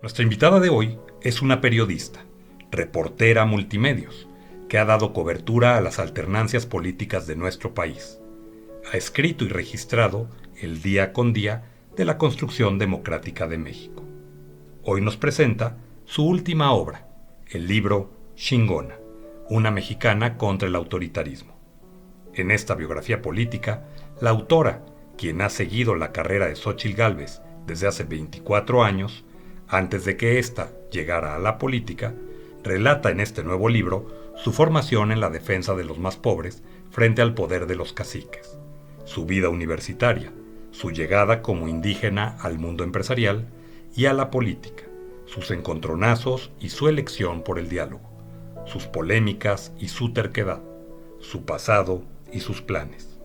Nuestra invitada de hoy es una periodista, reportera multimedios, que ha dado cobertura a las alternancias políticas de nuestro país. Ha escrito y registrado el día con día de la construcción democrática de México. Hoy nos presenta su última obra, el libro Xingona, una mexicana contra el autoritarismo. En esta biografía política, la autora, quien ha seguido la carrera de Xóchitl Gálvez desde hace 24 años, antes de que ésta llegara a la política, relata en este nuevo libro su formación en la defensa de los más pobres frente al poder de los caciques, su vida universitaria, su llegada como indígena al mundo empresarial y a la política, sus encontronazos y su elección por el diálogo, sus polémicas y su terquedad, su pasado y sus planes.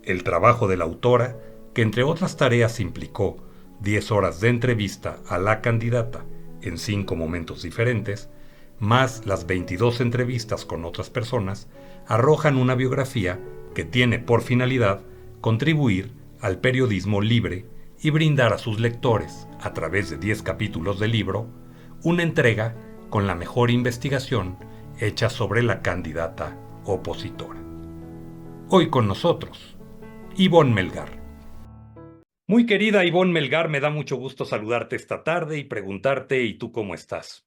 El trabajo de la autora, que entre otras tareas implicó 10 horas de entrevista a la candidata en 5 momentos diferentes, más las 22 entrevistas con otras personas, arrojan una biografía que tiene por finalidad contribuir al periodismo libre y brindar a sus lectores, a través de 10 capítulos del libro, una entrega con la mejor investigación hecha sobre la candidata opositora. Hoy con nosotros, Ivonne Melgar. Muy querida Ivonne Melgar, me da mucho gusto saludarte esta tarde y preguntarte, ¿y tú cómo estás?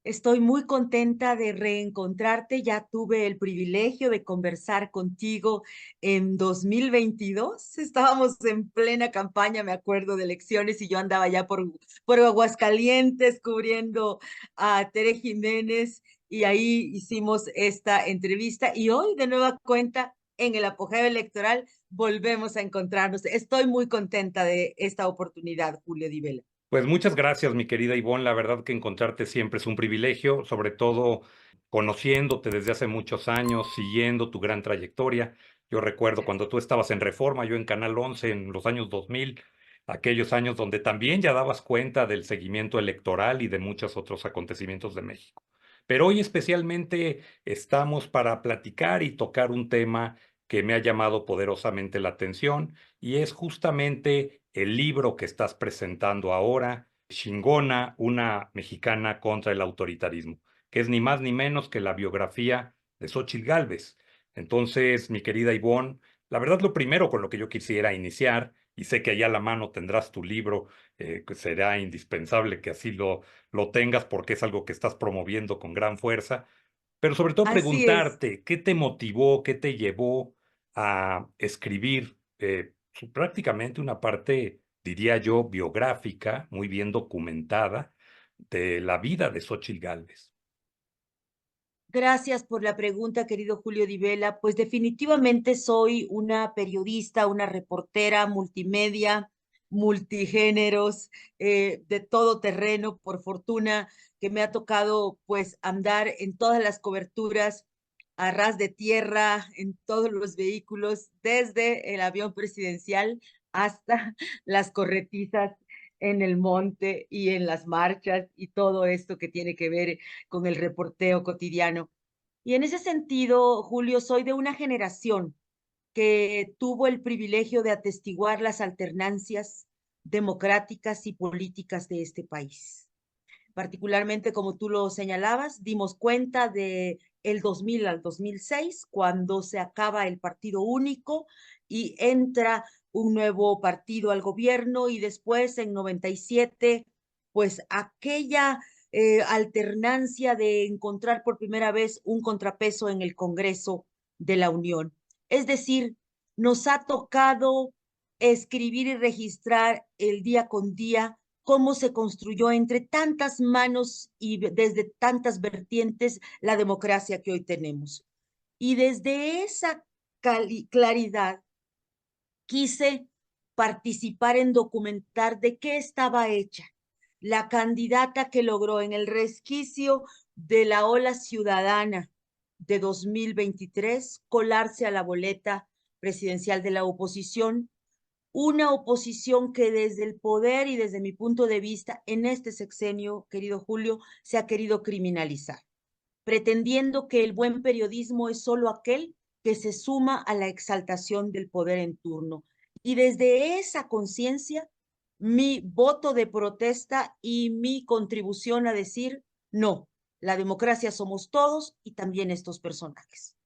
Estoy muy contenta de reencontrarte. Ya tuve el privilegio de conversar contigo en 2022. Estábamos en plena campaña, me acuerdo, de elecciones y yo andaba ya por Aguascalientes cubriendo a Tere Jiménez y ahí hicimos esta entrevista y hoy de nueva cuenta en el apogeo electoral volvemos a encontrarnos. Estoy muy contenta de esta oportunidad, Julio Di Vela. Pues muchas gracias, mi querida Ivonne. La verdad que encontrarte siempre es un privilegio, sobre todo conociéndote desde hace muchos años, siguiendo tu gran trayectoria. Yo recuerdo cuando tú estabas en Reforma, yo en Canal 11 en los años 2000, aquellos años donde también ya dabas cuenta del seguimiento electoral y de muchos otros acontecimientos de México. Pero hoy especialmente estamos para platicar y tocar un tema que me ha llamado poderosamente la atención y es justamente el libro que estás presentando ahora, Xingona, una mexicana contra el autoritarismo, que es ni más ni menos que la biografía de Xóchitl Gálvez. Entonces, mi querida Ivonne, la verdad lo primero con lo que yo quisiera iniciar, y sé que allá a la mano tendrás tu libro, que será indispensable que así lo tengas porque es algo que estás promoviendo con gran fuerza, pero sobre todo Así es. preguntarte, ¿qué te motivó, qué te llevó a escribir prácticamente una parte, diría yo, biográfica, muy bien documentada, de la vida de Xóchitl Gálvez? Gracias por la pregunta, querido Julio Di Vela. Pues definitivamente soy una periodista, una reportera multimedia, multigéneros, de todo terreno, por fortuna que me ha tocado pues andar en todas las coberturas a ras de tierra, en todos los vehículos, desde el avión presidencial hasta las corretizas en el monte y en las marchas y todo esto que tiene que ver con el reporteo cotidiano. Y en ese sentido, Julio, soy de una generación que tuvo el privilegio de atestiguar las alternancias democráticas y políticas de este país. Particularmente, como tú lo señalabas, dimos cuenta de el 2000 al 2006, cuando se acaba el partido único y entra un nuevo partido al gobierno y después en 97, pues aquella alternancia de encontrar por primera vez un contrapeso en el Congreso de la Unión. Es decir, nos ha tocado escribir y registrar el día con día cómo se construyó entre tantas manos y desde tantas vertientes la democracia que hoy tenemos. Y desde esa claridad quise participar en documentar de qué estaba hecha la candidata que logró en el resquicio de la ola ciudadana de 2023 colarse a la boleta presidencial de la oposición, una oposición que desde el poder y desde mi punto de vista en este sexenio, querido Julio, se ha querido criminalizar, pretendiendo que el buen periodismo es solo aquel que se suma a la exaltación del poder en turno. Y desde esa conciencia mi voto de protesta y mi contribución a decir, no, la democracia somos todos y también estos personajes.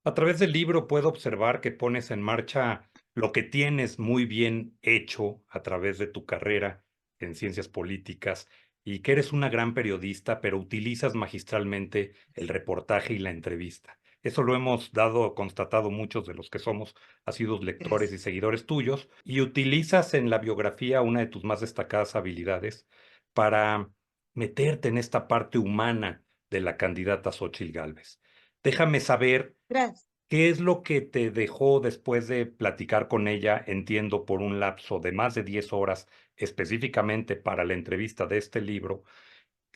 A través del libro puedo observar que pones en marcha lo que tienes muy bien hecho a través de tu carrera en ciencias políticas y que eres una gran periodista, pero utilizas magistralmente el reportaje y la entrevista. Eso lo hemos constatado muchos de los que somos asiduos lectores y Gracias. seguidores tuyos, y utilizas en la biografía una de tus más destacadas habilidades para meterte en esta parte humana de la candidata Xóchitl Gálvez. Déjame saber Gracias. ¿qué es lo que te dejó después de platicar con ella, entiendo, por un lapso de más de 10 horas, específicamente para la entrevista de este libro?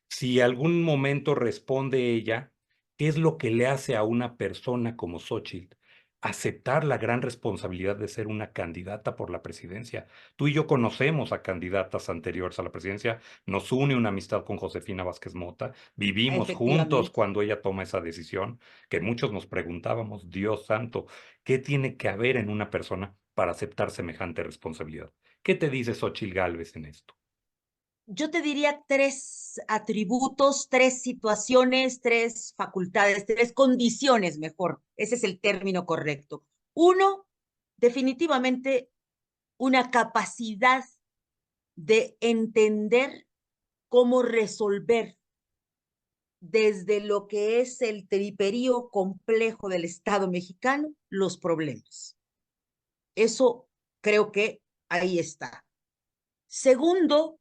Si algún momento responde ella, ¿qué es lo que le hace a una persona como Xóchitl aceptar la gran responsabilidad de ser una candidata por la presidencia? Tú y yo conocemos a candidatas anteriores a la presidencia, nos une una amistad con Josefina Vázquez Mota, vivimos juntos Efectivamente. cuando ella toma esa decisión, que muchos nos preguntábamos, Dios santo, ¿qué tiene que haber en una persona para aceptar semejante responsabilidad? ¿Qué te dice Xóchitl Gálvez en esto? Yo te diría tres atributos, tres situaciones, tres facultades, tres condiciones, mejor. Ese es el término correcto. Uno, definitivamente una capacidad de entender cómo resolver desde lo que es el triperío complejo del Estado mexicano los problemas. Eso creo que ahí está. Segundo,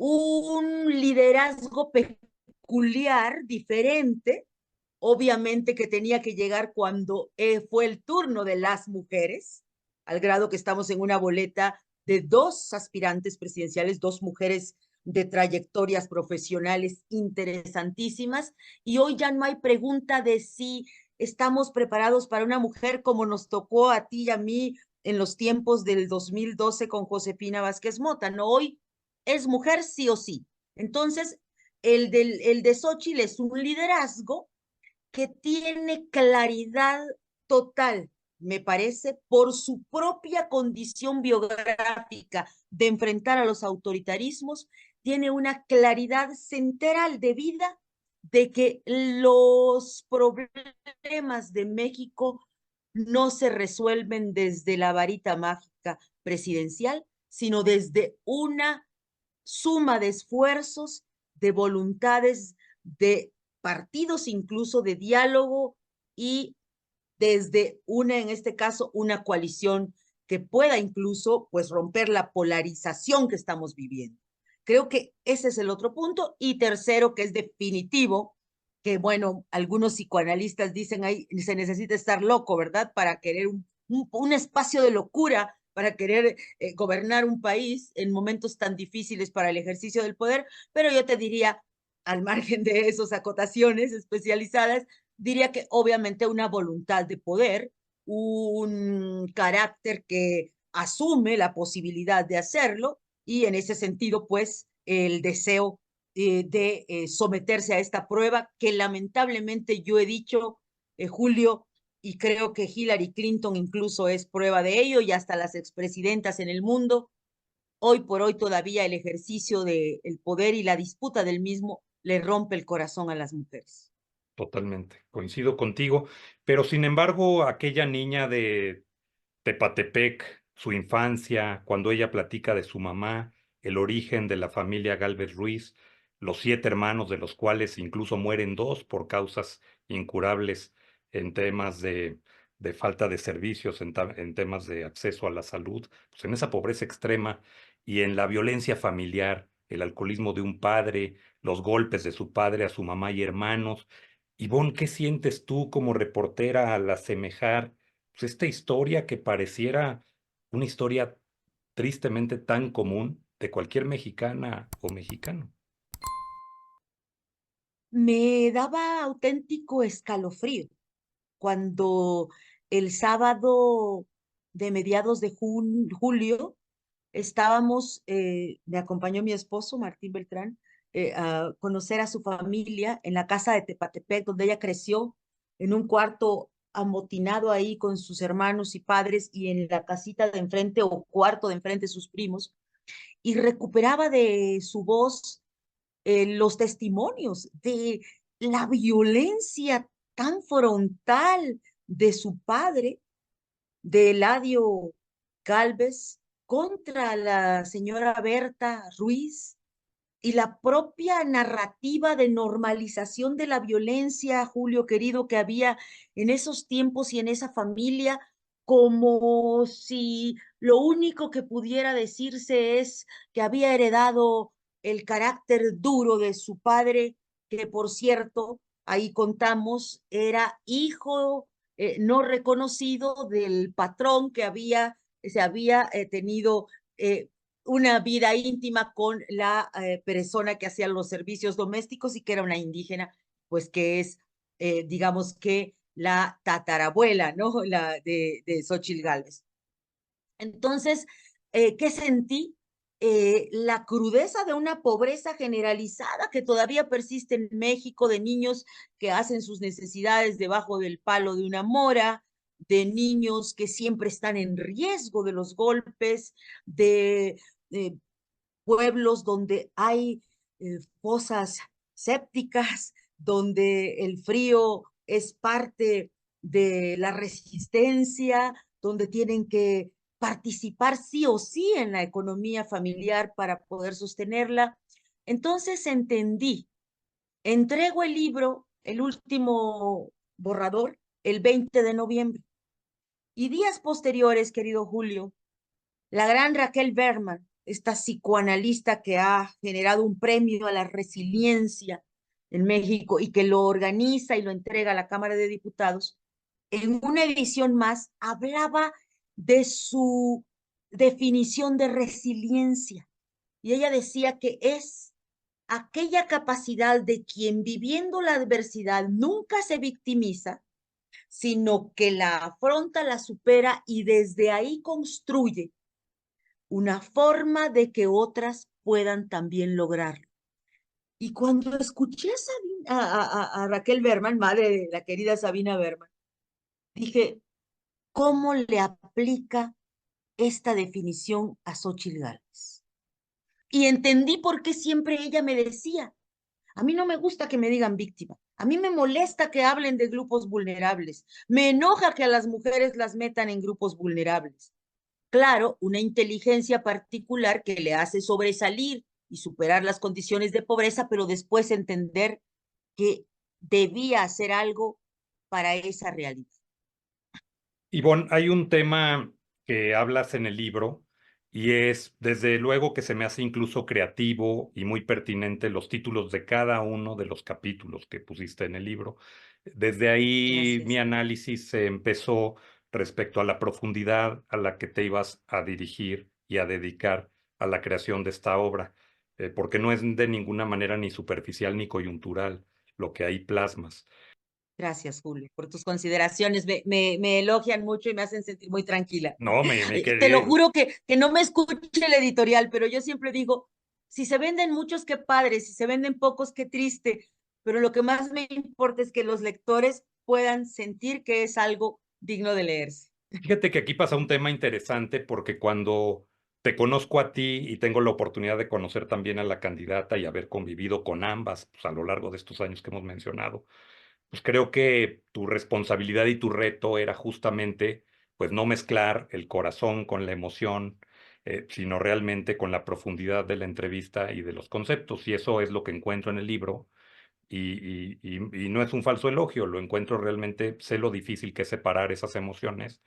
un liderazgo peculiar, diferente, obviamente que tenía que llegar cuando fue el turno de las mujeres, al grado que estamos en una boleta de dos aspirantes presidenciales, dos mujeres de trayectorias profesionales interesantísimas, y hoy ya no hay pregunta de si estamos preparados para una mujer como nos tocó a ti y a mí en los tiempos del 2012 con Josefina Vázquez Mota, no, hoy es mujer sí o sí. Entonces, el de Xochitl es un liderazgo que tiene claridad total, me parece, por su propia condición biográfica de enfrentar a los autoritarismos, tiene una claridad central de vida de que los problemas de México no se resuelven desde la varita mágica presidencial, sino desde una suma de esfuerzos, de voluntades, de partidos incluso de diálogo y desde una, en este caso, una coalición que pueda incluso pues romper la polarización que estamos viviendo. Creo que ese es el otro punto. Y tercero, que es definitivo, que bueno, algunos psicoanalistas dicen ahí, se necesita estar loco, ¿verdad? Para querer un espacio de locura, para querer gobernar un país en momentos tan difíciles para el ejercicio del poder, pero yo te diría, al margen de esas acotaciones especializadas, diría que obviamente una voluntad de poder, un carácter que asume la posibilidad de hacerlo y en ese sentido, pues, el deseo de someterse a esta prueba que lamentablemente yo he dicho, Julio, y creo que Hillary Clinton incluso es prueba de ello y hasta las expresidentas en el mundo, hoy por hoy todavía el ejercicio del poder y la disputa del mismo le rompe el corazón a las mujeres. Totalmente, coincido contigo, pero sin embargo, aquella niña de Tepatepec, su infancia, cuando ella platica de su mamá, el origen de la familia Gálvez Ruiz, los 7 hermanos, de los cuales incluso mueren dos por causas incurables en temas de falta de servicios, en temas de acceso a la salud, pues en esa pobreza extrema y en la violencia familiar, el alcoholismo de un padre, los golpes de su padre a su mamá y hermanos. Ivonne, ¿qué sientes tú como reportera al asemejar pues, esta historia que pareciera una historia tristemente tan común de cualquier mexicana o mexicano? Me daba auténtico escalofrío cuando el sábado de mediados de julio estábamos, me acompañó mi esposo, Martín Beltrán, a conocer a su familia en la casa de Tepatepec, donde ella creció, en un cuarto amotinado ahí con sus hermanos y padres, y en la casita de enfrente o cuarto de enfrente sus primos. y recuperaba de su voz los testimonios de la violencia tan frontal de su padre, de Eladio Gálvez, contra la señora Berta Ruiz, y la propia narrativa de normalización de la violencia, Julio querido, que había en esos tiempos y en esa familia, como si lo único que pudiera decirse es que había heredado el carácter duro de su padre, que por cierto, ahí contamos, era hijo no reconocido del patrón que se había tenido eh, una vida íntima con la persona que hacía los servicios domésticos y que era una indígena, pues que es, digamos que la tatarabuela, ¿no? La de Xochitl Gálvez. Entonces, ¿qué sentí? La crudeza de una pobreza generalizada que todavía persiste en México, de niños que hacen sus necesidades debajo del palo de una mora, de niños que siempre están en riesgo de los golpes, de pueblos donde hay fosas sépticas, donde el frío es parte de la resistencia, donde tienen que participar sí o sí en la economía familiar para poder sostenerla. Entonces entendí, entrego el libro, el último borrador, el 20 de noviembre. Y días posteriores, querido Julio, la gran Raquel Berman, esta psicoanalista que ha generado un premio a la resiliencia en México y que lo organiza y lo entrega a la Cámara de Diputados, en una edición más hablaba de su definición de resiliencia. Y ella decía que es aquella capacidad de quien viviendo la adversidad nunca se victimiza, sino que la afronta, la supera y desde ahí construye una forma de que otras puedan también lograrlo. Y cuando escuché a Raquel Berman, madre de la querida Sabina Berman, dije, ¿cómo le aplica esta definición a Xochitl Gálvez? Y entendí por qué siempre ella me decía, a mí no me gusta que me digan víctima, a mí me molesta que hablen de grupos vulnerables, me enoja que a las mujeres las metan en grupos vulnerables. Claro, una inteligencia particular que le hace sobresalir y superar las condiciones de pobreza, pero después entender que debía hacer algo para esa realidad. Ivonne, hay un tema que hablas en el libro y es, desde luego que se me hace incluso creativo y muy pertinente los títulos de cada uno de los capítulos que pusiste en el libro. Desde ahí mi Gracias. análisis se empezó respecto a la profundidad a la que te ibas a dirigir y a dedicar a la creación de esta obra, porque no es de ninguna manera ni superficial ni coyuntural lo que ahí plasmas. Gracias, Julio, por tus consideraciones. Me elogian mucho y me hacen sentir muy tranquila. No, me Te lo quedé. juro que no me escuche el editorial, pero yo siempre digo, si se venden muchos, qué padre, si se venden pocos, qué triste, pero lo que más me importa es que los lectores puedan sentir que es algo digno de leerse. Fíjate que aquí pasa un tema interesante porque cuando te conozco a ti y tengo la oportunidad de conocer también a la candidata y haber convivido con ambas pues, a lo largo de estos años que hemos mencionado, pues creo que tu responsabilidad y tu reto era justamente pues no mezclar el corazón con la emoción, sino realmente con la profundidad de la entrevista y de los conceptos. Y eso es lo que encuentro en el libro. Y no es un falso elogio, lo encuentro realmente, sé lo difícil que es separar esas emociones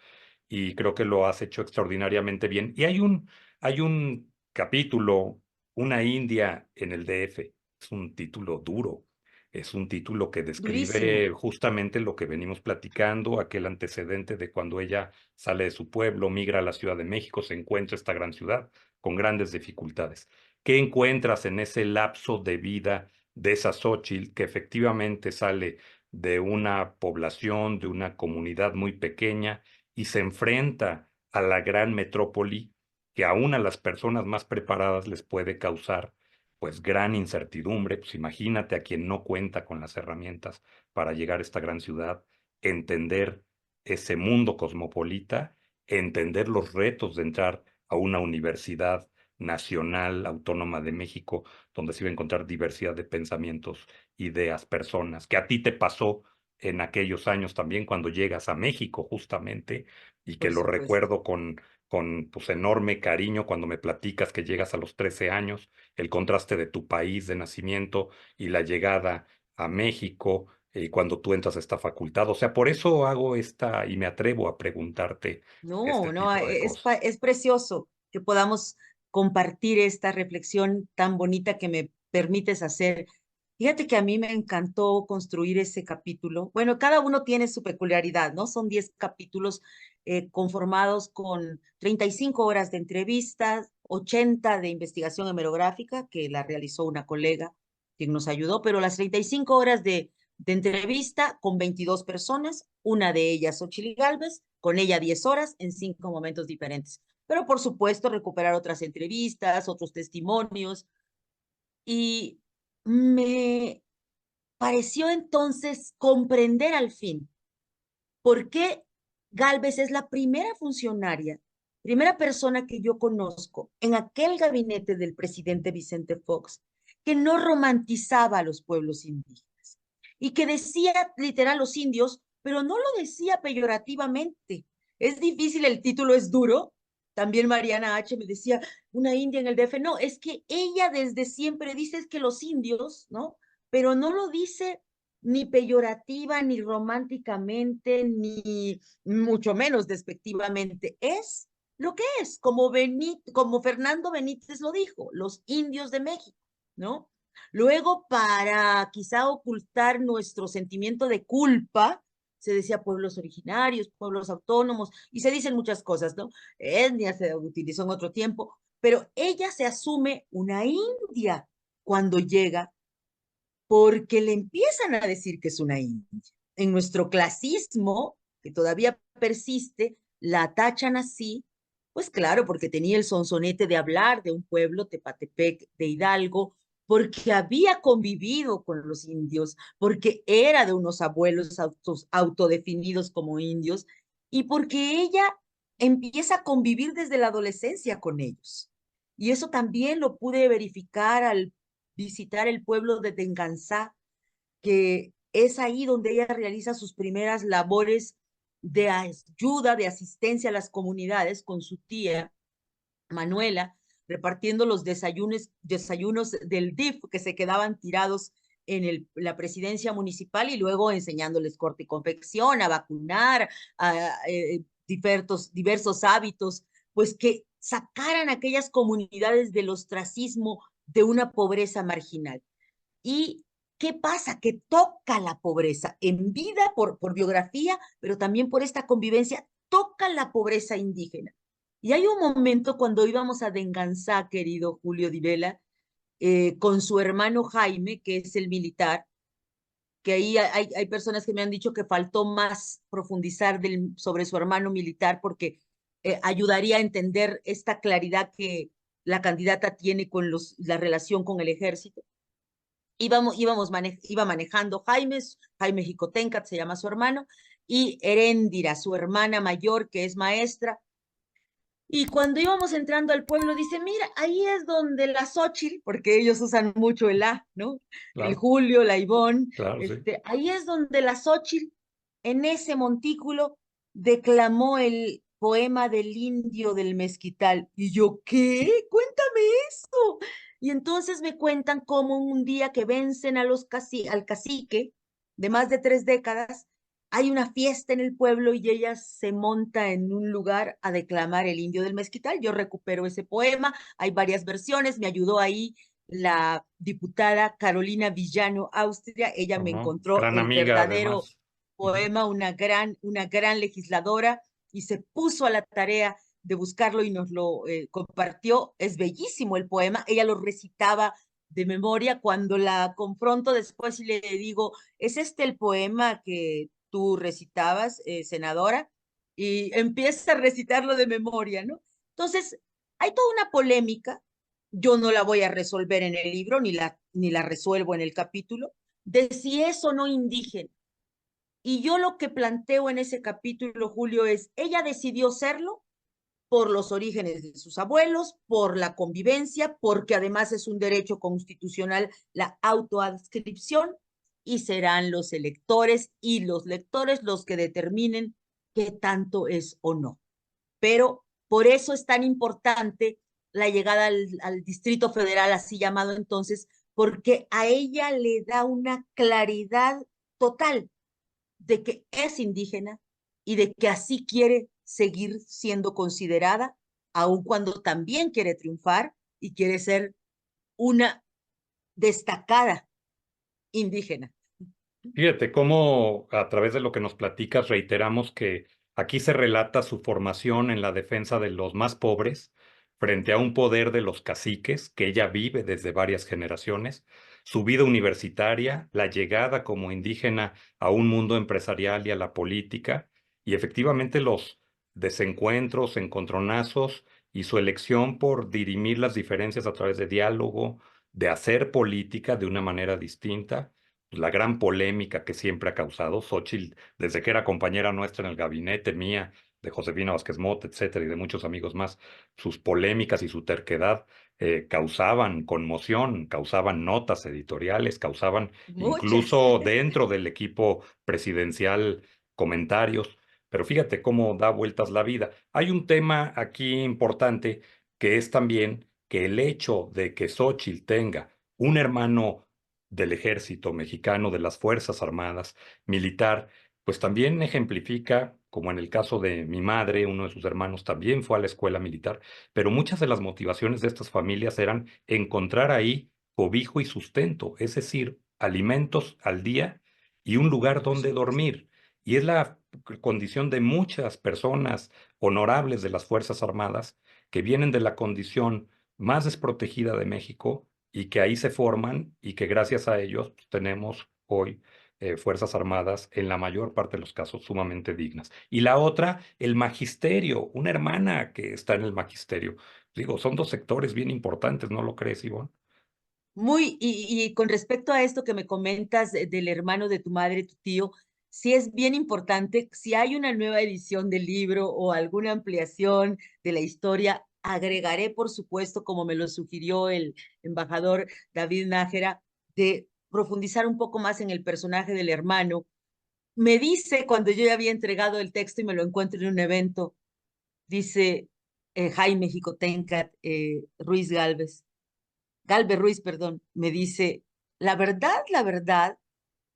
y creo que lo has hecho extraordinariamente bien. Y hay un capítulo, Una India en el DF, es un título duro, es un título que Durísimo. describe justamente lo que venimos platicando, aquel antecedente de cuando ella sale de su pueblo, migra a la Ciudad de México, se encuentra esta gran ciudad con grandes dificultades. ¿Qué encuentras en ese lapso de vida de esa Xóchitl que efectivamente sale de una población, de una comunidad muy pequeña y se enfrenta a la gran metrópoli que aún a las personas más preparadas les puede causar pues gran incertidumbre? Pues imagínate a quien no cuenta con las herramientas para llegar a esta gran ciudad, entender ese mundo cosmopolita, entender los retos de entrar a una universidad nacional, autónoma de México, donde se iba a encontrar diversidad de pensamientos, ideas, personas, que a ti te pasó en aquellos años también cuando llegas a México justamente, y que por lo supuesto. recuerdo con pues, enorme cariño cuando me platicas que llegas a los 13 años, el contraste de tu país de nacimiento y la llegada a México, cuando tú entras a esta facultad. O sea, por eso hago esta y me atrevo a preguntarte este No, no, tipo de cosas. es precioso que podamos compartir esta reflexión tan bonita que me permites hacer. Fíjate que a mí me encantó construir ese capítulo. Bueno, cada uno tiene su peculiaridad, ¿no? Son 10 capítulos conformados con 35 horas de entrevistas, 80 de investigación hemerográfica, que la realizó una colega quien nos ayudó, pero las 35 horas de entrevista con 22 personas, una de ellas Xochitl Gálvez, con ella 10 horas en 5 momentos diferentes. Pero por supuesto recuperar otras entrevistas, otros testimonios, y me pareció entonces comprender al fin por qué Gálvez es la primera funcionaria, primera persona que yo conozco en aquel gabinete del presidente Vicente Fox, que no romantizaba a los pueblos indígenas y que decía literal los indios, pero no lo decía peyorativamente. Es difícil, el título es duro. También Mariana H. me decía, una india en el DF. No, es que ella desde siempre dice es que los indios, ¿no? Pero no lo dice ni peyorativa, ni románticamente, ni mucho menos despectivamente. Es lo que es, como Fernando Benítez lo dijo, los indios de México, ¿no? Luego, para quizá ocultar nuestro sentimiento de culpa, se decía pueblos originarios, pueblos autónomos, y se dicen muchas cosas, ¿no? Etnia se utilizó en otro tiempo, pero ella se asume una india cuando llega porque le empiezan a decir que es una india. En nuestro clasismo, que todavía persiste, la tachan así, pues claro, porque tenía el sonsonete de hablar de un pueblo, Tepatepec, de Hidalgo, porque había convivido con los indios, porque era de unos abuelos autodefinidos como indios, y porque ella empieza a convivir desde la adolescencia con ellos. Y eso también lo pude verificar al visitar el pueblo de Tengansá, que es ahí donde ella realiza sus primeras labores de ayuda, de asistencia a las comunidades con su tía Manuela, repartiendo los desayunos del DIF que se quedaban tirados en la presidencia municipal y luego enseñándoles corte y confección, a vacunar, diversos hábitos, pues que sacaran a aquellas comunidades del ostracismo, de una pobreza marginal. ¿Y qué pasa? Que toca la pobreza en vida por biografía, pero también por esta convivencia, toca la pobreza indígena. Y hay un momento cuando íbamos a Denganzá, querido Julio Di Vela, con su hermano Jaime, que es el militar, que ahí hay personas que me han dicho que faltó más profundizar sobre su hermano militar porque ayudaría a entender esta claridad que la candidata tiene con la relación con el ejército. Iba manejando Jaime Jicotencat se llama su hermano, y Heréndira, su hermana mayor, que es maestra. Y cuando íbamos entrando al pueblo, dice, mira, ahí es donde la Xochitl, porque ellos usan mucho el A, ¿no? El Claro, Julio, la Ivonne, claro, sí. ahí es donde la Xochitl, en ese montículo, declamó el poema del indio del mezquital. Y yo, ¿qué? Cuéntame eso. Y entonces me cuentan cómo un día que vencen al cacique de más de 3 décadas, hay una fiesta en el pueblo y ella se monta en un lugar a declamar el indio del mezquital. Yo recupero ese poema, hay varias versiones, me ayudó ahí la diputada Carolina Villano Austria, ella me Ajá. encontró Gran el amiga, verdadero además. Ujú. poema, una gran legisladora, y se puso a la tarea de buscarlo y nos lo compartió. Es bellísimo el poema, ella lo recitaba de memoria. Cuando la confronto después y le digo, ¿es este el poema que tú recitabas, senadora? Y empieza a recitarlo de memoria, ¿no? Entonces, hay toda una polémica, yo no la voy a resolver en el libro, ni la resuelvo en el capítulo, de si es o no indígena. Y yo lo que planteo en ese capítulo, Julio, es, ella decidió serlo por los orígenes de sus abuelos, por la convivencia, porque además es un derecho constitucional la autoadscripción, y serán los electores y los lectores los que determinen qué tanto es o no. Pero por eso es tan importante la llegada al Distrito Federal, así llamado entonces, porque a ella le da una claridad total de que es indígena y de que así quiere seguir siendo considerada, aun cuando también quiere triunfar y quiere ser una destacada indígena. Fíjate cómo a través de lo que nos platicas reiteramos que aquí se relata su formación en la defensa de los más pobres frente a un poder de los caciques que ella vive desde varias generaciones, su vida universitaria, la llegada como indígena a un mundo empresarial y a la política, y efectivamente los desencuentros, encontronazos y su elección por dirimir las diferencias a través de diálogo, de hacer política de una manera distinta, la gran polémica que siempre ha causado. Xóchitl, desde que era compañera nuestra en el gabinete, mía, de Josefina Vázquez Mota, etcétera, y de muchos amigos más, sus polémicas y su terquedad causaban conmoción, causaban notas editoriales, causaban Muchas. incluso dentro del equipo presidencial comentarios. Pero fíjate cómo da vueltas la vida. Hay un tema aquí importante que es también que el hecho de que Xóchitl tenga un hermano del ejército mexicano, de las Fuerzas Armadas, militar, pues también ejemplifica, como en el caso de mi madre, uno de sus hermanos también fue a la escuela militar, pero muchas de las motivaciones de estas familias eran encontrar ahí cobijo y sustento, es decir, alimentos al día y un lugar Por donde supuesto. dormir. Y es la condición de muchas personas honorables de las Fuerzas Armadas que vienen de la condición más desprotegida de México y que ahí se forman y que gracias a ellos pues, tenemos hoy Fuerzas Armadas en la mayor parte de los casos sumamente dignas. Y la otra, el magisterio, una hermana que está en el magisterio. Digo, son dos sectores bien importantes, ¿no lo crees, Ivonne? Y con respecto a esto que me comentas del hermano de tu madre, tu tío, sí es bien importante, si hay una nueva edición del libro o alguna ampliación de la historia, agregaré, por supuesto, como me lo sugirió el embajador David Nájera, de profundizar un poco más en el personaje del hermano. Me dice, cuando yo ya había entregado el texto y me lo encuentro en un evento, dice Jaime Jicotencat Ruiz Galvez. Galvez Ruiz, perdón, me dice, la verdad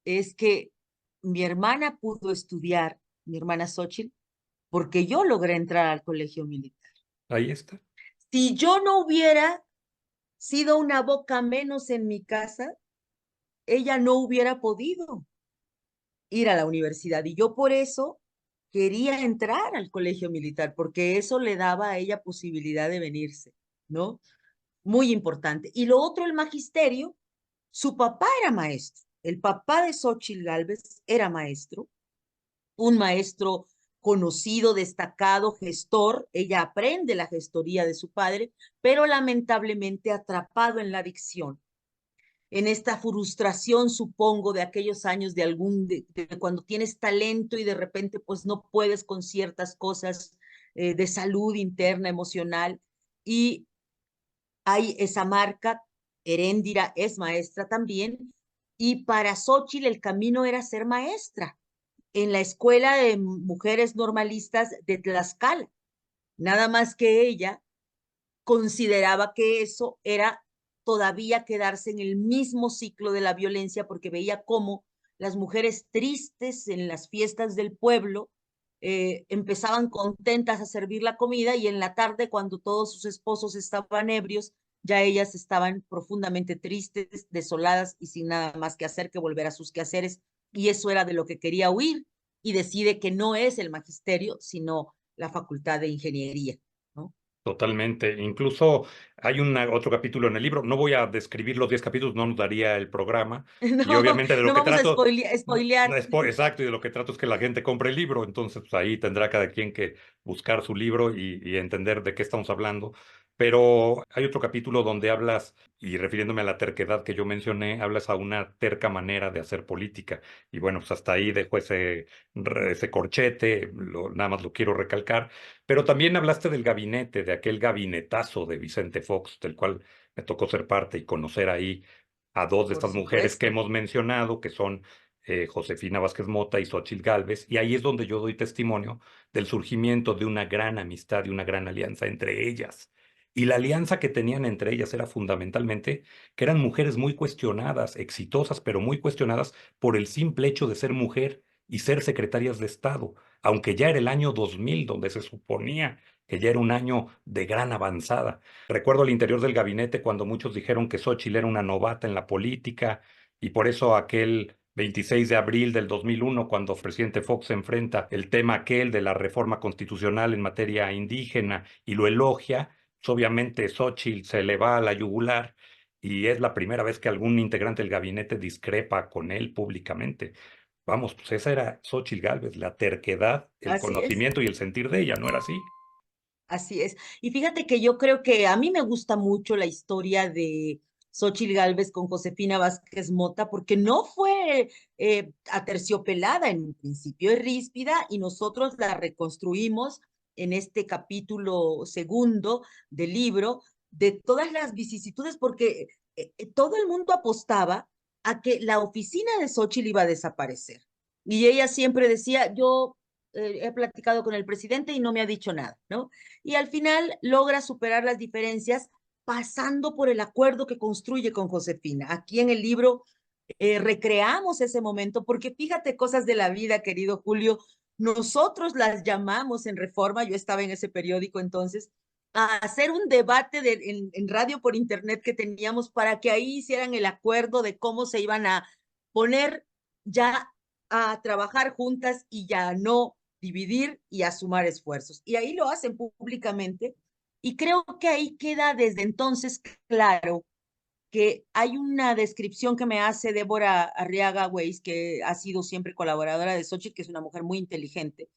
es que mi hermana pudo estudiar, mi hermana Xochitl, porque yo logré entrar al colegio militar. Ahí está. Si yo no hubiera sido una boca menos en mi casa, ella no hubiera podido ir a la universidad. Y yo por eso quería entrar al colegio militar, porque eso le daba a ella posibilidad de venirse, ¿no? Muy importante. Y lo otro, el magisterio. Su papá era maestro. El papá de Xochitl Gálvez era maestro, un maestro conocido, destacado, gestor. Ella aprende la gestoría de su padre, pero lamentablemente atrapado en la adicción, en esta frustración, supongo, de aquellos años de cuando tienes talento y de repente pues no puedes con ciertas cosas de salud interna, emocional, y hay esa marca. Heréndira es maestra también, y para Xochitl el camino era ser maestra en la Escuela de Mujeres Normalistas de Tlaxcala. Nada más que ella consideraba que eso era todavía quedarse en el mismo ciclo de la violencia, porque veía cómo las mujeres tristes en las fiestas del pueblo empezaban contentas a servir la comida, y en la tarde, cuando todos sus esposos estaban ebrios, ya ellas estaban profundamente tristes, desoladas y sin nada más que hacer que volver a sus quehaceres. Y eso era de lo que quería huir, y decide que no es el magisterio, sino la facultad de ingeniería, ¿no? Totalmente. Incluso hay otro capítulo en el libro. No voy a describir los 10 capítulos, no nos daría el programa. Y No, obviamente de lo no que vamos a trato, spoilear. exacto, y de lo que trato es que la gente compre el libro. Entonces, pues ahí tendrá cada quien que buscar su libro y entender de qué estamos hablando. Pero hay otro capítulo donde hablas, y refiriéndome a la terquedad que yo mencioné, hablas a una terca manera de hacer política. Y bueno, pues hasta ahí dejo ese corchete, nada más lo quiero recalcar. Pero también hablaste del gabinete, de aquel gabinetazo de Vicente Fox, del cual me tocó ser parte y conocer ahí a dos de Por estas mujeres que supuesto, hemos mencionado, que son Josefina Vázquez Mota y Xóchitl Gálvez. Y ahí es donde yo doy testimonio del surgimiento de una gran amistad y una gran alianza entre ellas. Y la alianza que tenían entre ellas era fundamentalmente que eran mujeres muy cuestionadas, exitosas, pero muy cuestionadas por el simple hecho de ser mujer y ser secretarias de Estado, aunque ya era el año 2000, donde se suponía que ya era un año de gran avanzada. Recuerdo al interior del gabinete cuando muchos dijeron que Xóchitl era una novata en la política y por eso aquel 26 de abril del 2001, cuando el presidente Fox se enfrenta el tema aquel de la reforma constitucional en materia indígena y lo elogia, pues obviamente Xóchitl se le va a la yugular y es la primera vez que algún integrante del gabinete discrepa con él públicamente. Vamos, pues esa era Xóchitl Gálvez, la terquedad, el así es. conocimiento y el sentir de ella, ¿no era así? Así es. Y fíjate que yo creo que a mí me gusta mucho la historia de Xóchitl Gálvez con Josefina Vázquez Mota, porque no fue aterciopelada en un principio, es ríspida y nosotros la reconstruimos en este capítulo segundo del libro de todas las vicisitudes, porque todo el mundo apostaba a que la oficina de Xóchitl iba a desaparecer. Y ella siempre decía, yo he platicado con el presidente y no me ha dicho nada, ¿no? Y al final logra superar las diferencias pasando por el acuerdo que construye con Josefina. Aquí en el libro recreamos ese momento porque fíjate cosas de la vida, querido Julio, nosotros las llamamos en Reforma, yo estaba en ese periódico entonces, a hacer un debate en radio por internet que teníamos para que ahí hicieran el acuerdo de cómo se iban a poner ya a trabajar juntas y ya no dividir y a sumar esfuerzos. Y ahí lo hacen públicamente. Y creo que ahí queda desde entonces claro que hay una descripción que me hace Débora Arriaga Weiss, que ha sido siempre colaboradora de Xochitl, que es una mujer muy inteligente.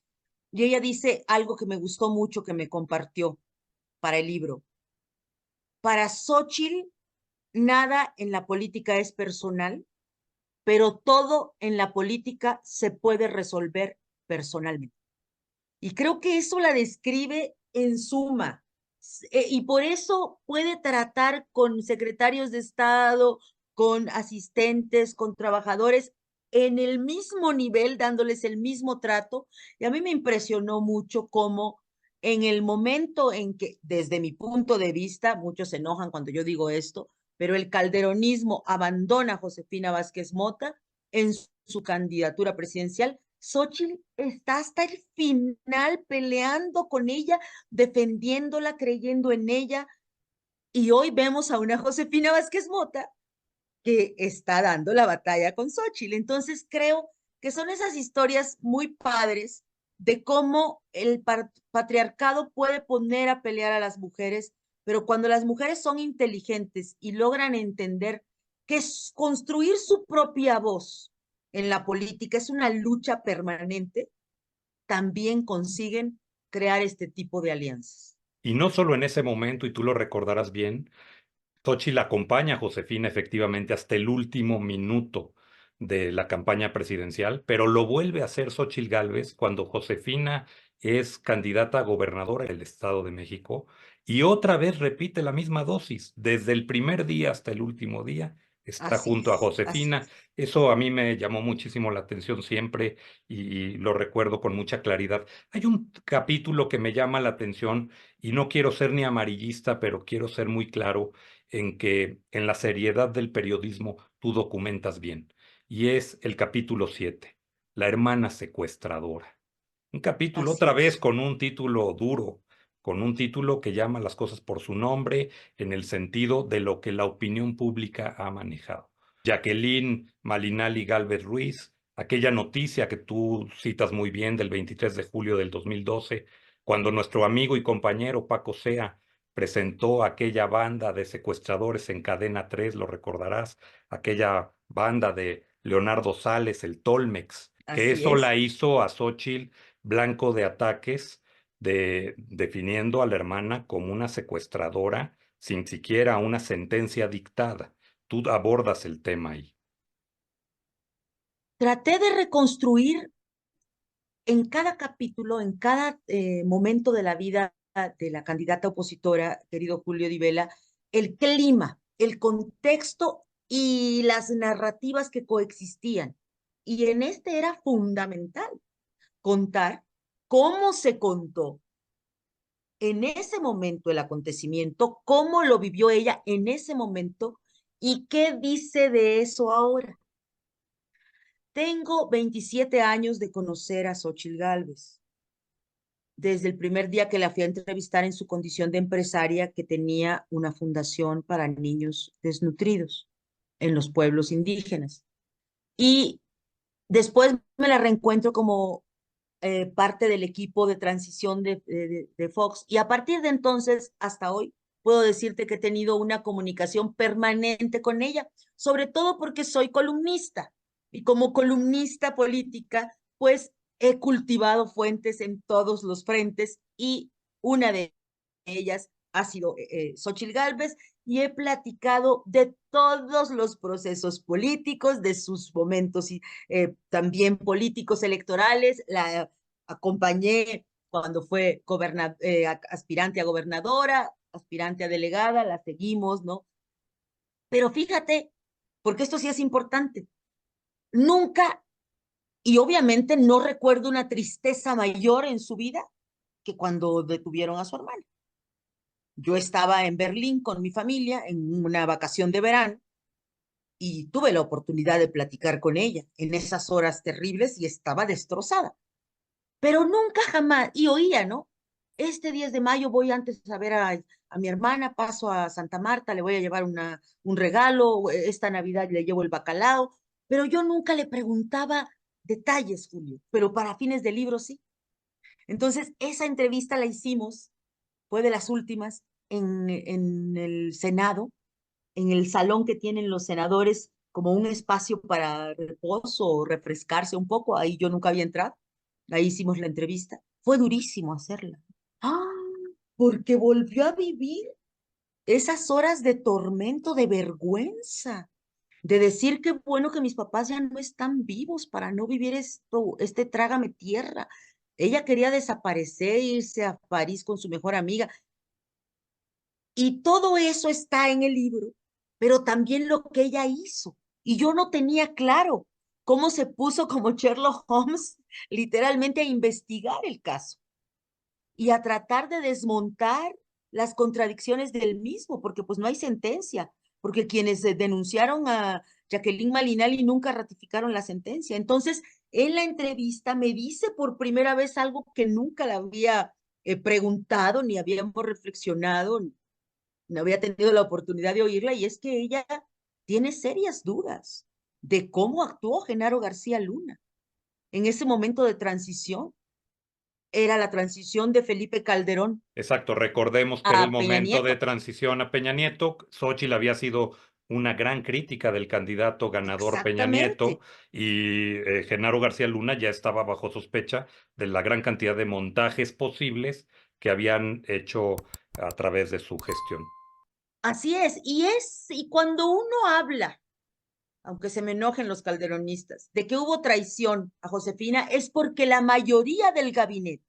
Y ella dice algo que me gustó mucho, que me compartió para el libro. Para Xochitl, nada en la política es personal, pero todo en la política se puede resolver personalmente. Y creo que eso la describe en suma. Y por eso puede tratar con secretarios de Estado, con asistentes, con trabajadores en el mismo nivel, dándoles el mismo trato. Y a mí me impresionó mucho cómo en el momento en que, desde mi punto de vista, muchos se enojan cuando yo digo esto, pero el calderonismo abandona a Josefina Vázquez Mota en su candidatura presidencial. Xochitl está hasta el final peleando con ella, defendiéndola, creyendo en ella. Y hoy vemos a una Josefina Vázquez Mota que está dando la batalla con Xochitl. Entonces creo que son esas historias muy padres de cómo el patriarcado puede poner a pelear a las mujeres, pero cuando las mujeres son inteligentes y logran entender que es construir su propia voz en la política es una lucha permanente, también consiguen crear este tipo de alianzas. Y no solo en ese momento, y tú lo recordarás bien, Xochitl acompaña a Josefina efectivamente hasta el último minuto de la campaña presidencial, pero lo vuelve a hacer Xochitl Gálvez cuando Josefina es candidata a gobernadora del Estado de México y otra vez repite la misma dosis, desde el primer día hasta el último día. Está Así junto a es, así Josefina. es. Eso a mí me llamó muchísimo la atención siempre y lo recuerdo con mucha claridad. Hay un capítulo que me llama la atención y no quiero ser ni amarillista, pero quiero ser muy claro en que en la seriedad del periodismo tú documentas bien. Y es el capítulo 7, La hermana secuestradora. Un capítulo Así otra vez es. con un título duro, con un título que llama las cosas por su nombre en el sentido de lo que la opinión pública ha manejado. Jacqueline Malinali Galvez Ruiz, aquella noticia que tú citas muy bien del 23 de julio del 2012, cuando nuestro amigo y compañero Paco Sea presentó aquella banda de secuestradores en Cadena 3, lo recordarás, aquella banda de Leonardo Sales, el Tolmex, que Así eso la es. hizo a Xochitl blanco de ataques definiendo a la hermana como una secuestradora sin siquiera una sentencia dictada. Tú abordas el tema ahí. Traté de reconstruir en cada capítulo, en cada momento de la vida de la candidata opositora, querido Julio Di Vela, el clima, el contexto y las narrativas que coexistían. Y en este era fundamental contar cómo se contó en ese momento el acontecimiento, cómo lo vivió ella en ese momento y qué dice de eso ahora. Tengo 27 años de conocer a Xóchitl Gálvez, desde el primer día que la fui a entrevistar en su condición de empresaria que tenía una fundación para niños desnutridos en los pueblos indígenas. Y después me la reencuentro como parte del equipo de transición de Fox. Y a partir de entonces hasta hoy, puedo decirte que he tenido una comunicación permanente con ella, sobre todo porque soy columnista. Y como columnista política, pues he cultivado fuentes en todos los frentes y una de ellas ha sido Xóchitl Gálvez y he platicado de todos los procesos políticos, de sus momentos y también políticos electorales. La acompañé cuando fue aspirante a gobernadora, aspirante a delegada, la seguimos, ¿no? Pero fíjate, porque esto sí es importante, nunca y obviamente no recuerdo una tristeza mayor en su vida que cuando detuvieron a su hermana. Yo estaba en Berlín con mi familia en una vacación de verano y tuve la oportunidad de platicar con ella en esas horas terribles y estaba destrozada. Pero nunca jamás, y oía, ¿no? Este 10 de mayo voy antes a ver a mi hermana, paso a Santa Marta, le voy a llevar un regalo, esta Navidad le llevo el bacalao, pero yo nunca le preguntaba detalles, Julio, pero para fines de libro sí. Entonces, esa entrevista la hicimos, fue de las últimas, en el Senado, en el salón que tienen los senadores como un espacio para reposo o refrescarse un poco. Ahí yo nunca había entrado. Ahí hicimos la entrevista. Fue durísimo hacerla. Ah, porque volvió a vivir esas horas de tormento, de vergüenza, de decir que bueno que mis papás ya no están vivos para no vivir esto, este trágame tierra. Ella quería desaparecer, irse a París con su mejor amiga. Y todo eso está en el libro, pero también lo que ella hizo. Y yo no tenía claro cómo se puso como Sherlock Holmes literalmente a investigar el caso y a tratar de desmontar las contradicciones del mismo, porque pues no hay sentencia, porque quienes denunciaron a Jacqueline Malinali nunca ratificaron la sentencia. Entonces, en la entrevista me dice por primera vez algo que nunca le había preguntado, ni habíamos reflexionado, no había tenido la oportunidad de oírla, y es que ella tiene serias dudas de cómo actuó Genaro García Luna en ese momento de transición. Era la transición de Felipe Calderón Exacto, recordemos que era el a Peña momento de Nieto. transición a Peña Nieto. Xóchitl había sido una gran crítica del candidato ganador Peña Nieto Exactamente. y Genaro García Luna ya estaba bajo sospecha de la gran cantidad de montajes posibles que habían hecho a través de su gestión. Así es. Y cuando uno habla, aunque se me enojen los calderonistas, de que hubo traición a Josefina, es porque la mayoría del gabinete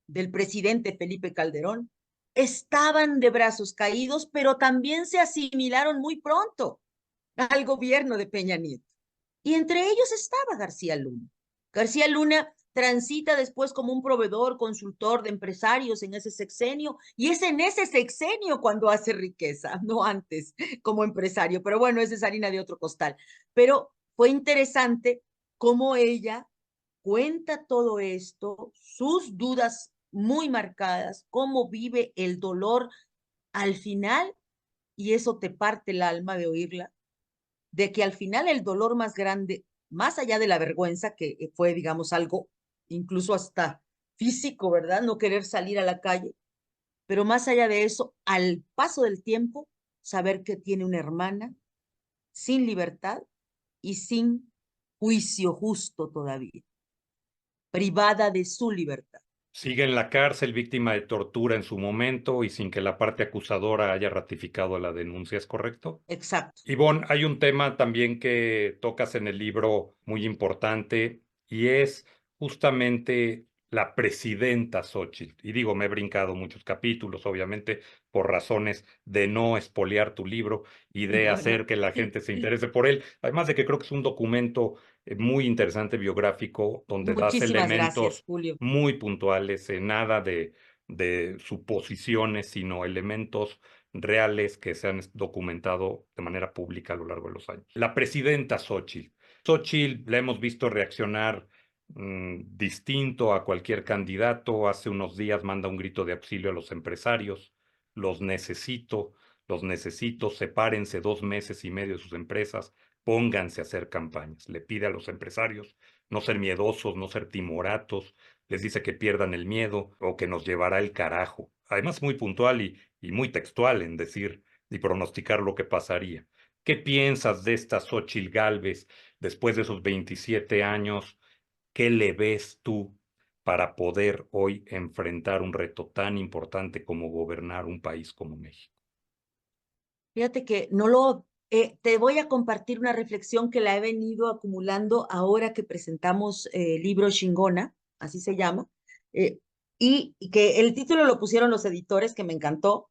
del presidente Felipe Calderón estaban de brazos caídos, pero también se asimilaron muy pronto al gobierno de Peña Nieto. Y entre ellos estaba García Luna. García Luna transita después como un proveedor, consultor de empresarios en ese sexenio, y es en ese sexenio cuando hace riqueza, no antes como empresario, pero bueno, esa es harina de otro costal. Pero fue interesante cómo ella cuenta todo esto, sus dudas muy marcadas, cómo vive el dolor al final, y eso te parte el alma de oírla, de que al final el dolor más grande, más allá de la vergüenza, que fue, digamos, algo incluso hasta físico, ¿verdad? No querer salir a la calle, pero más allá de eso, al paso del tiempo, saber que tiene una hermana sin libertad y sin juicio justo todavía, privada de su libertad. Sigue en la cárcel, víctima de tortura en su momento y sin que la parte acusadora haya ratificado la denuncia, ¿es correcto? Exacto. Ivonne, hay un tema también que tocas en el libro muy importante y es justamente la presidenta Xóchitl. Y digo, me he brincado muchos capítulos, obviamente, por razones de no espolear tu libro y de No, no. hacer que la gente se interese por él. Además de que creo que es un documento muy interesante, biográfico, donde das Muchísimas gracias, elementos Julio. muy puntuales, nada de suposiciones, sino elementos reales que se han documentado de manera pública a lo largo de los años. La presidenta Xóchitl. Xóchitl la hemos visto reaccionar distinto a cualquier candidato. Hace unos días manda un grito de auxilio a los empresarios. Los necesito, los necesito, sepárense 2 meses y medio de sus empresas, pónganse a hacer campañas. Le pide a los empresarios no ser miedosos, no ser timoratos, les dice que pierdan el miedo o que nos llevará el carajo. Además, muy puntual y muy textual en decir y pronosticar lo que pasaría. ¿Qué piensas de esta Xóchitl Gálvez después de esos 27 años? ¿Qué le ves tú para poder hoy enfrentar un reto tan importante como gobernar un país como México? Fíjate que te voy a compartir una reflexión que la he venido acumulando ahora que presentamos el libro Shingona, así se llama, eh, y que el título lo pusieron los editores, que me encantó,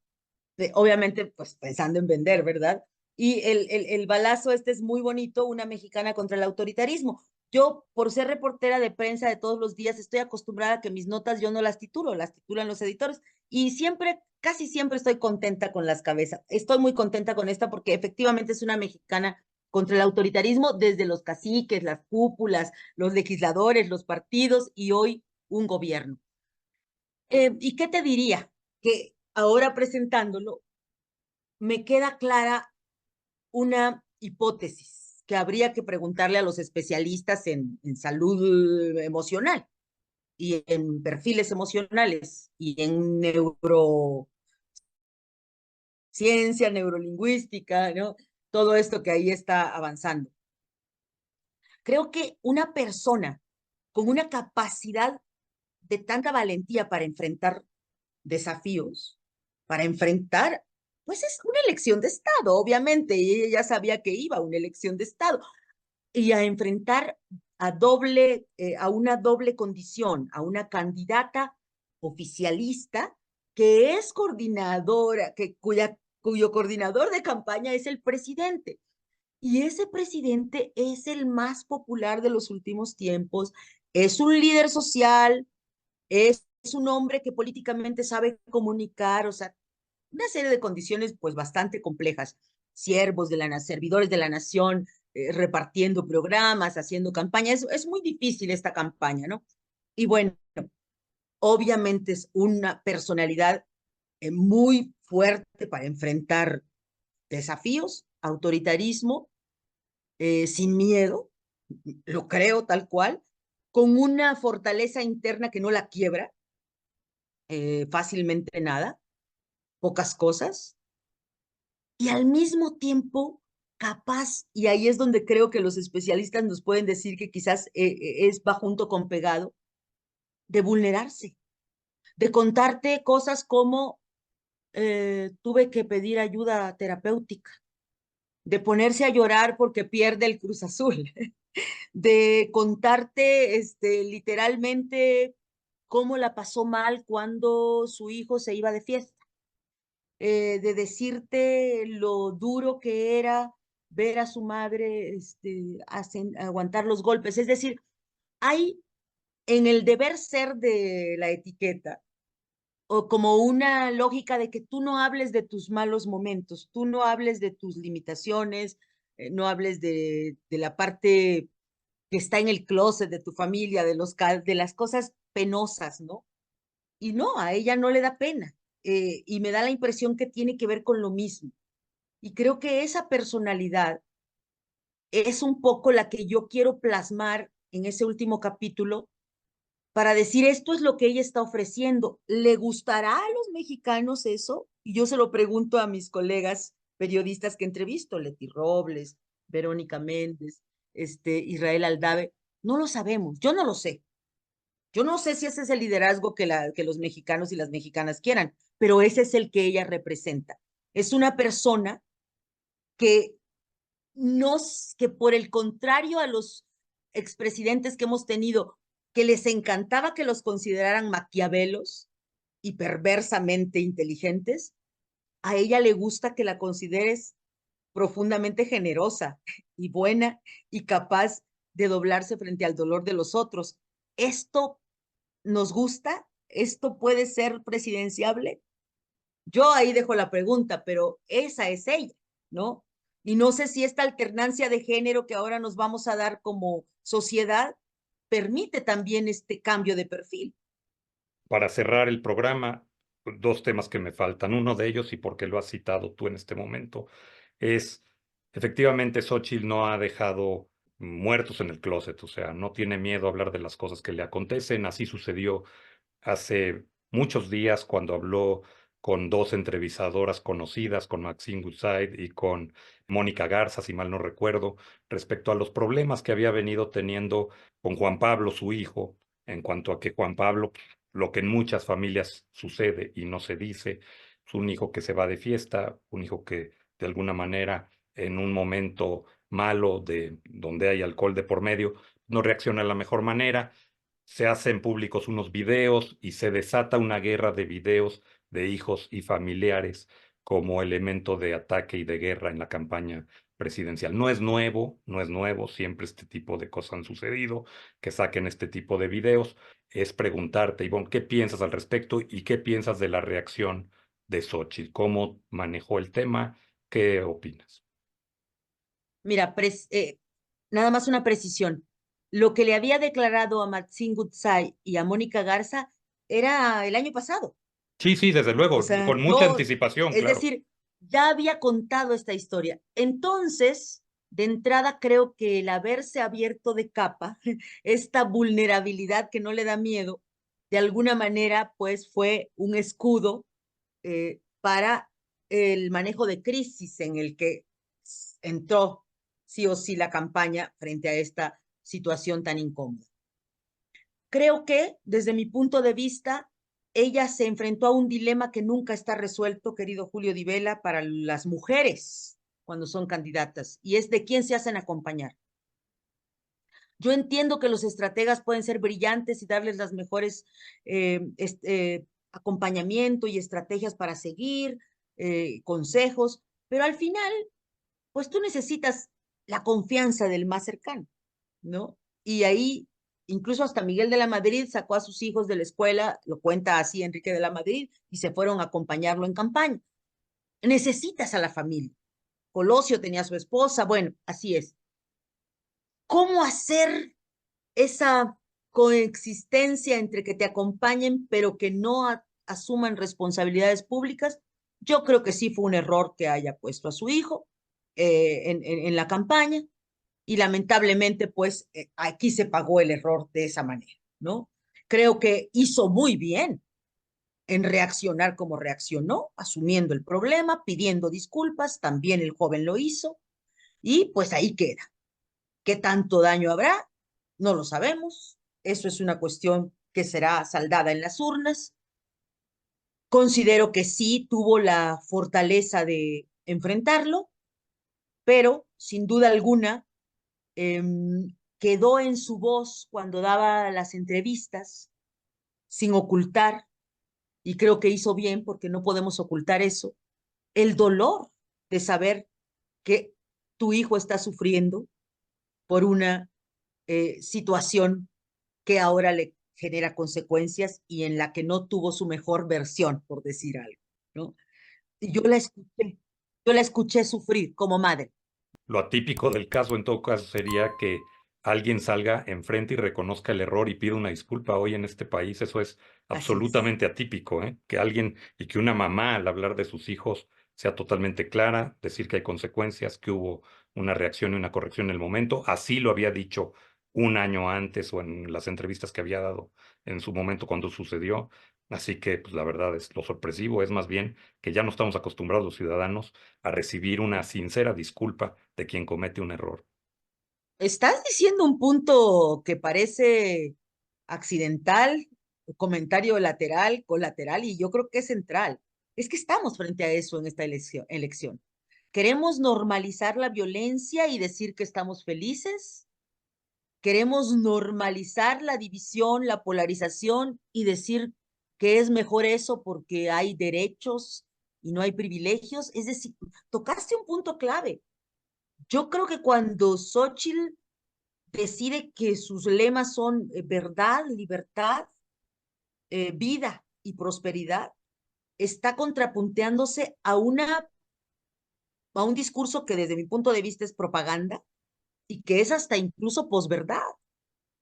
obviamente, pues pensando en vender, ¿verdad? Y el balazo este es muy bonito, una mexicana contra el autoritarismo. Yo, por ser reportera de prensa de todos los días, estoy acostumbrada a que mis notas yo no las titulan los editores. Y siempre, casi siempre estoy contenta con las cabezas. Estoy muy contenta con esta porque efectivamente es una mexicana contra el autoritarismo desde los caciques, las cúpulas, los legisladores, los partidos y hoy un gobierno. ¿Y qué te diría? Que ahora presentándolo, me queda clara una hipótesis que habría que preguntarle a los especialistas en salud emocional y en perfiles emocionales y en neurociencia, neurolingüística, ¿no? Todo esto que ahí está avanzando. Creo que una persona con una capacidad de tanta valentía para enfrentar desafíos, para enfrentar, pues es una elección de Estado, obviamente, y ella ya sabía que iba a una elección de Estado, y a enfrentar a una doble condición, a una candidata oficialista que es coordinadora, cuyo coordinador de campaña es el presidente. Y ese presidente es el más popular de los últimos tiempos, es un líder social, es un hombre que políticamente sabe comunicar, o sea, una serie de condiciones pues bastante complejas. Siervos de servidores de la nación, repartiendo programas, haciendo campañas. Es muy difícil esta campaña, ¿no? Y bueno, obviamente es una personalidad muy fuerte para enfrentar desafíos, autoritarismo, sin miedo, lo creo tal cual, con una fortaleza interna que no la quiebra fácilmente nada, pocas cosas, y al mismo tiempo capaz, y ahí es donde creo que los especialistas nos pueden decir que quizás va junto con pegado, de vulnerarse, de contarte cosas como tuve que pedir ayuda terapéutica, de ponerse a llorar porque pierde el Cruz Azul, de contarte literalmente cómo la pasó mal cuando su hijo se iba de fiesta, de decirte lo duro que era ver a su madre aguantar los golpes. Es decir, hay en el deber ser de la etiqueta o como una lógica de que tú no hables de tus malos momentos, tú no hables de tus limitaciones, no hables de la parte que está en el closet de tu familia, de las cosas penosas, ¿no? Y no, a ella no le da pena. Y me da la impresión que tiene que ver con lo mismo. Y creo que esa personalidad es un poco la que yo quiero plasmar en ese último capítulo para decir esto es lo que ella está ofreciendo. ¿Le gustará a los mexicanos eso? Y yo se lo pregunto a mis colegas periodistas que entrevisto, Leti Robles, Verónica Méndez, Israel Aldave. No lo sabemos, yo no lo sé. Yo no sé si ese es el liderazgo que los mexicanos y las mexicanas quieran, pero ese es el que ella representa. Es una persona que, no, que por el contrario a los expresidentes que hemos tenido, que les encantaba que los consideraran maquiavelos y perversamente inteligentes, a ella le gusta que la consideres profundamente generosa y buena y capaz de doblarse frente al dolor de los otros. ¿Esto nos gusta? ¿Esto puede ser presidenciable? Yo ahí dejo la pregunta, pero esa es ella, ¿no? Y no sé si esta alternancia de género que ahora nos vamos a dar como sociedad permite también este cambio de perfil. Para cerrar el programa, dos temas que me faltan. Uno de ellos, y porque lo has citado tú en este momento, es efectivamente Xóchitl no ha dejado muertos en el closet, o sea, no tiene miedo a hablar de las cosas que le acontecen. Así sucedió hace muchos días cuando habló con dos entrevistadoras conocidas, con Maxine Goodside y con Mónica Garza, si mal no recuerdo, respecto a los problemas que había venido teniendo con Juan Pablo, su hijo, en cuanto a que Juan Pablo, lo que en muchas familias sucede y no se dice, es un hijo que se va de fiesta, un hijo que de alguna manera en un momento malo de donde hay alcohol de por medio, no reacciona de la mejor manera, se hacen públicos unos videos y se desata una guerra de videos de hijos y familiares como elemento de ataque y de guerra en la campaña presidencial. No es nuevo, no es nuevo, siempre este tipo de cosas han sucedido, que saquen este tipo de videos. Es preguntarte, Ivonne, ¿qué piensas al respecto y qué piensas de la reacción de Xochitl? ¿Cómo manejó el tema? ¿Qué opinas? Mira, nada más una precisión. Lo que le había declarado a Maxine Goodside y a Mónica Garza era el año pasado. Sí, sí, desde O luego, sea, con mucha yo, anticipación, es claro. decir, ya había contado esta historia. Entonces, de entrada, creo que el haberse abierto de capa, esta vulnerabilidad que no le da miedo, de alguna manera, pues fue un escudo para el manejo de crisis en el que entró sí o sí la campaña frente a esta situación tan incómoda. Creo que, desde mi punto de vista, ella se enfrentó a un dilema que nunca está resuelto, querido Julio Di Vela, para las mujeres cuando son candidatas, y es de quién se hacen acompañar. Yo entiendo que los estrategas pueden ser brillantes y darles las mejores acompañamiento y estrategias para seguir, consejos, pero al final, pues tú necesitas la confianza del más cercano, ¿no? Y ahí, incluso hasta Miguel de la Madrid sacó a sus hijos de la escuela, lo cuenta así Enrique de la Madrid, y se fueron a acompañarlo en campaña. Necesitas a la familia. Colosio tenía a su esposa, bueno, así es. ¿Cómo hacer esa coexistencia entre que te acompañen, pero que no asuman responsabilidades públicas? Yo creo que sí fue un error que haya puesto a su hijo en la campaña y lamentablemente, pues aquí se pagó el error de esa manera, ¿no? Creo que hizo muy bien en reaccionar como reaccionó, asumiendo el problema, pidiendo disculpas, también el joven lo hizo, y pues ahí queda. ¿Qué tanto daño habrá? No lo sabemos. Eso es una cuestión que será saldada en las urnas. Considero que sí tuvo la fortaleza de enfrentarlo, pero sin duda alguna eh, quedó en su voz cuando daba las entrevistas, sin ocultar, y creo que hizo bien porque no podemos ocultar eso, el dolor de saber que tu hijo está sufriendo por una situación que ahora le genera consecuencias y en la que no tuvo su mejor versión, por decir algo, ¿no? Y yo la escuché sufrir como madre. Lo atípico del caso en todo caso sería que alguien salga enfrente y reconozca el error y pida una disculpa. Hoy en este país eso es Así es. absolutamente atípico, ¿eh? Que alguien y que una mamá al hablar de sus hijos sea totalmente clara, decir que hay consecuencias, que hubo una reacción y una corrección en el momento. Así lo había dicho un año antes o en las entrevistas que había dado en su momento cuando sucedió. Así que, pues la verdad es lo sorpresivo, es más bien que ya no estamos acostumbrados los ciudadanos a recibir una sincera disculpa de quien comete un error. Estás diciendo un punto que parece accidental, comentario lateral, colateral, y yo creo que es central. Es que estamos frente a eso en esta elección. ¿Queremos normalizar la violencia y decir que estamos felices? ¿Queremos normalizar la división, la polarización y decir que es mejor eso porque hay derechos y no hay privilegios? Es decir, tocaste un punto clave. Yo creo que cuando Xóchitl decide que sus lemas son verdad, libertad, vida y prosperidad, está contrapunteándose a un discurso que desde mi punto de vista es propaganda y que es hasta incluso posverdad.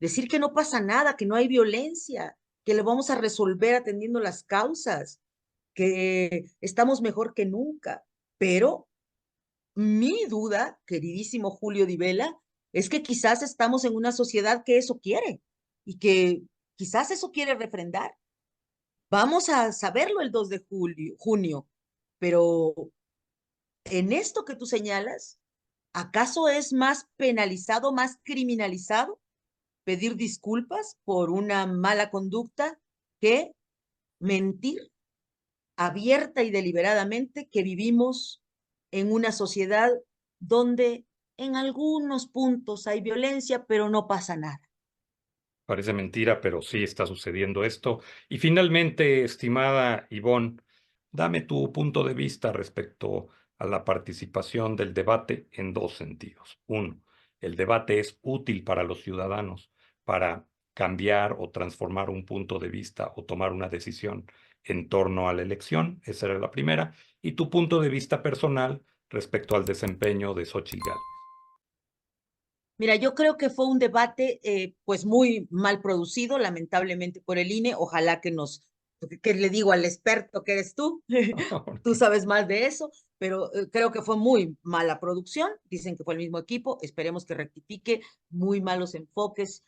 Decir que no pasa nada, que no hay violencia, que lo vamos a resolver atendiendo las causas, que estamos mejor que nunca. Pero mi duda, queridísimo Julio Di Vela, es que quizás estamos en una sociedad que eso quiere y que quizás eso quiere refrendar. Vamos a saberlo el 2 de junio, pero en esto que tú señalas, ¿acaso es más penalizado, más criminalizado pedir disculpas por una mala conducta que mentir abierta y deliberadamente que vivimos en una sociedad donde en algunos puntos hay violencia, pero no pasa nada? Parece mentira, pero sí está sucediendo esto. Y finalmente, estimada Ivonne, dame tu punto de vista respecto a la participación del debate en dos sentidos. Uno, el debate es útil para los ciudadanos para cambiar o transformar un punto de vista o tomar una decisión en torno a la elección. Esa era la primera. Y tu punto de vista personal respecto al desempeño de Xóchitl Gálvez. Mira, yo creo que fue un debate pues muy mal producido, lamentablemente por el INE. Ojalá que le digo al experto que eres tú, tú sabes más de eso, pero creo que fue muy mala producción. Dicen que fue el mismo equipo, esperemos que rectifique, muy malos enfoques.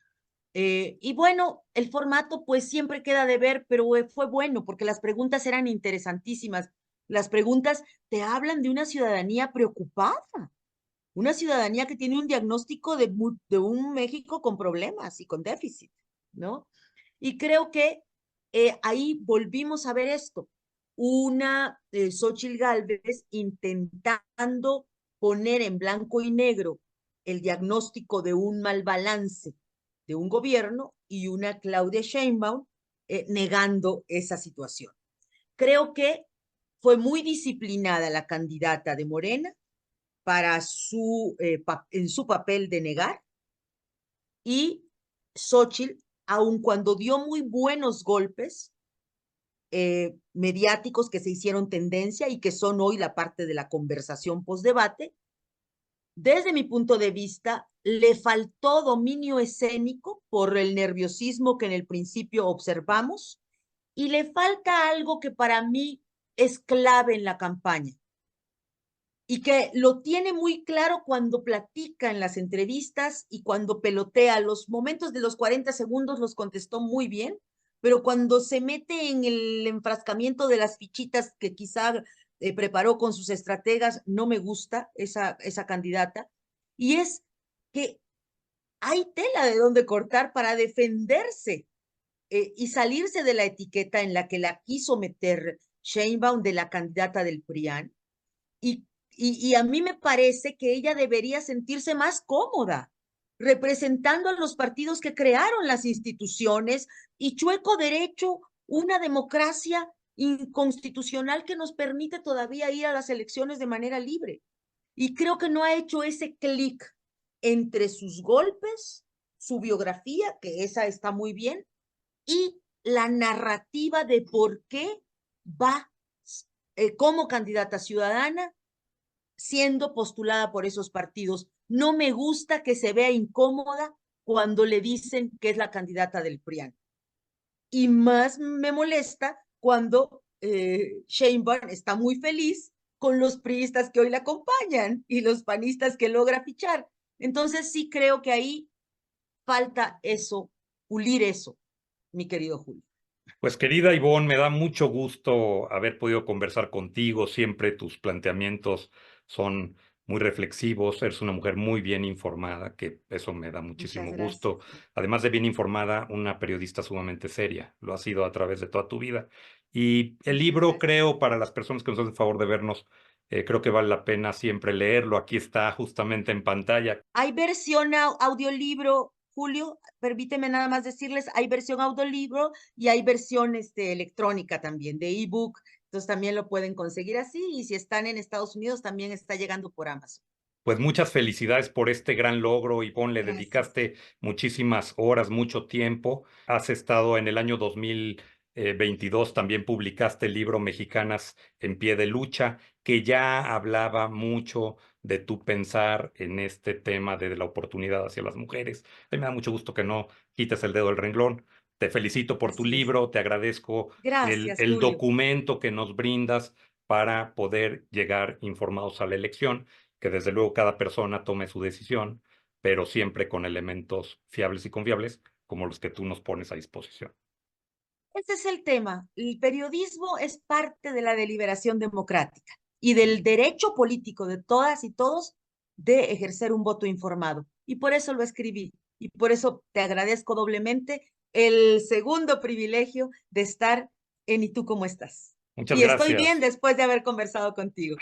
Y bueno, el formato pues siempre queda de ver, pero fue bueno porque las preguntas eran interesantísimas. Las preguntas te hablan de una ciudadanía preocupada, una ciudadanía que tiene un diagnóstico de un México con problemas y con déficit, ¿no? Y creo que ahí volvimos a ver esto, una Xóchitl Gálvez intentando poner en blanco y negro el diagnóstico de un mal balance de un gobierno y una Claudia Sheinbaum negando esa situación. Creo que fue muy disciplinada la candidata de Morena en su papel de negar, y Xochitl, aun cuando dio muy buenos golpes mediáticos que se hicieron tendencia y que son hoy la parte de la conversación post-debate, desde mi punto de vista, le faltó dominio escénico por el nerviosismo que en el principio observamos y le falta algo que para mí es clave en la campaña y que lo tiene muy claro cuando platica en las entrevistas y cuando pelotea. Los momentos de los 40 segundos los contestó muy bien, pero cuando se mete en el enfrascamiento de las fichitas que quizá preparó con sus estrategas, no me gusta esa candidata. Y es que hay tela de donde cortar para defenderse y salirse de la etiqueta en la que la quiso meter Sheinbaum de la candidata del PRIAN. Y a mí me parece que ella debería sentirse más cómoda representando a los partidos que crearon las instituciones y chueco derecho, una democracia inconstitucional que nos permite todavía ir a las elecciones de manera libre. Y creo que no ha hecho ese clic entre sus golpes, su biografía, que esa está muy bien, y la narrativa de por qué va como candidata ciudadana siendo postulada por esos partidos. No me gusta que se vea incómoda cuando le dicen que es la candidata del PRIAN. Y más me molesta cuando Sheinbaum está muy feliz con los priistas que hoy la acompañan y los panistas que logra fichar. Entonces sí creo que ahí falta eso, pulir eso, mi querido Julio. Pues querida Ivonne, me da mucho gusto haber podido conversar contigo. Siempre tus planteamientos son muy reflexivos, eres una mujer muy bien informada, que eso me da Muchas muchísimo gusto. gracias. Además de bien informada, una periodista sumamente seria, lo has sido a través de toda tu vida. Y el Muchas libro, gracias. creo, para las personas que nos hacen el favor de vernos, creo que vale la pena siempre leerlo. Aquí está justamente en pantalla. Hay versión audiolibro, Julio, permíteme nada más decirles, hay versión audiolibro y hay versión electrónica también, de ebook. Entonces también lo pueden conseguir así y si están en Estados Unidos también está llegando por Amazon. Pues muchas felicidades por este gran logro, Ivonne. Le Gracias. dedicaste muchísimas horas, mucho tiempo. Has estado en el año 2022, también publicaste el libro Mexicanas en pie de lucha, que ya hablaba mucho de tu pensar en este tema de la oportunidad hacia las mujeres. A mí me da mucho gusto que no quites el dedo del renglón. Te felicito por tu Así es. libro, te agradezco Gracias, el Julio. documento que nos brindas para poder llegar informados a la elección, que desde luego cada persona tome su decisión, pero siempre con elementos fiables y confiables como los que tú nos pones a disposición. Ese es el tema. El periodismo es parte de la deliberación democrática y del derecho político de todas y todos de ejercer un voto informado. Y por eso lo escribí. Y por eso te agradezco doblemente el segundo privilegio de estar en ¿Y tú cómo estás? Muchas Y estoy bien gracias. después de haber conversado contigo.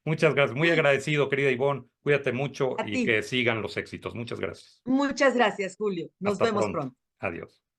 Muchas gracias. Muy agradecido, querida Ivonne. Cuídate mucho A y ti. que sigan los éxitos. Muchas gracias. Muchas gracias, Julio. Nos Hasta vemos pronto. pronto. Adiós.